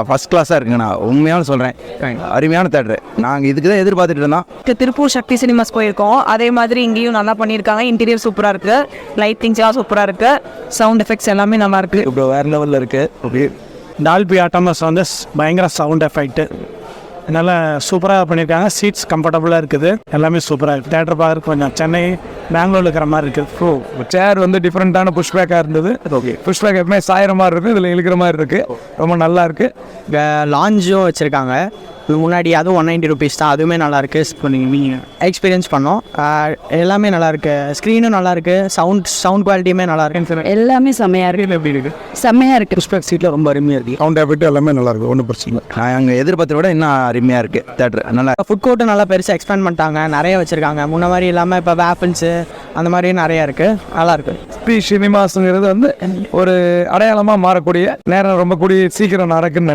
First கிளாஸாக இருக்குங்கண்ணா, உண்மையான சொல்கிறேன். அருமையான தேட்டரு. நாங்கள் இதுக்கு தான் எதிர்பார்த்துட்டு இருந்தோம். திருப்பூர் சக்தி சினிமாஸ் போயிருக்கோம், அதே மாதிரி இங்கேயும் நல்லா பண்ணியிருக்காங்க. இன்டீரியர் சூப்பராக இருக்குது, லைட்டிங்ஸ்லாம் சூப்பராக இருக்குது, சவுண்ட் எஃபெக்ட்ஸ் எல்லாமே நல்லா இருக்குது. இப்போ வேறு லெவலில் இருக்குது. ஓகே, டால்பி அட்டாமஸ் வந்து பயங்கர சவுண்ட் எஃபெக்ட்டு நல்லா சூப்பராக பண்ணியிருக்காங்க. சீட்ஸ் கம்ஃபர்டபுளாக இருக்குது, எல்லாமே சூப்பராக இருக்குது. தேட்டர் பார்க்க கொஞ்சம் சென்னை பெங்களூரில் இருக்கிற மாதிரி இருக்குது. சேர் வந்து டிஃப்ரெண்ட்டான புஷ் பேக்காக இருந்தது. ஓகே, புஷ் பேக் எப்பவுமே சாயிற மாதிரி இருக்குது, இதில் இழுக்கிற மாதிரி இருக்குது. ரொம்ப நல்லா இருக்குது. லாஞ்சும் வச்சுருக்காங்க முன்னாடி, அதுவும் 190 ருபீஸ் தான், அதுவுமே நல்லாயிருக்கு. நீங்கள் எக்ஸ்பீரியன்ஸ் பண்ணோம், எல்லாமே நல்லாயிருக்கு. ஸ்க்ரீனும் நல்லாயிருக்கு, சவுண்ட் குவாலிட்டியுமே நல்லாயிருக்கு. எல்லாமே செம்மையாக இருக்குது. எப்படி இருக்குது? செம்மையாக இருக்குது. புஷ் பேக் சீட்டில் ரொம்ப அருமையாக இருக்குது. சவுண்ட் எஃபெக்ட் எல்லாமே நல்லா இருக்குது, ஒன்றும் பிரச்சனை இல்லை. நாங்கள் எதிர்பார்த்தத விட இன்னும் அருமையாக இருக்குது தேட்டர். நல்லா ஃபுட் கோர்ட்டும் நல்லா பெருசாக எக்ஸ்பேண்ட் பண்ணிட்டாங்க, நிறைய வச்சுருக்காங்க. முன்ன மாதிரி இல்லாமல் இப்போ வேப்பிள்ஸு அந்த மாதிரி நிறையா இருக்குது, நல்லாயிருக்கு. சினிமாஸுங்கிறது வந்து ஒரு அடையாளமாக மாறக்கூடிய நேரம் ரொம்ப கூடிய சீக்கிரம் நடக்குன்னு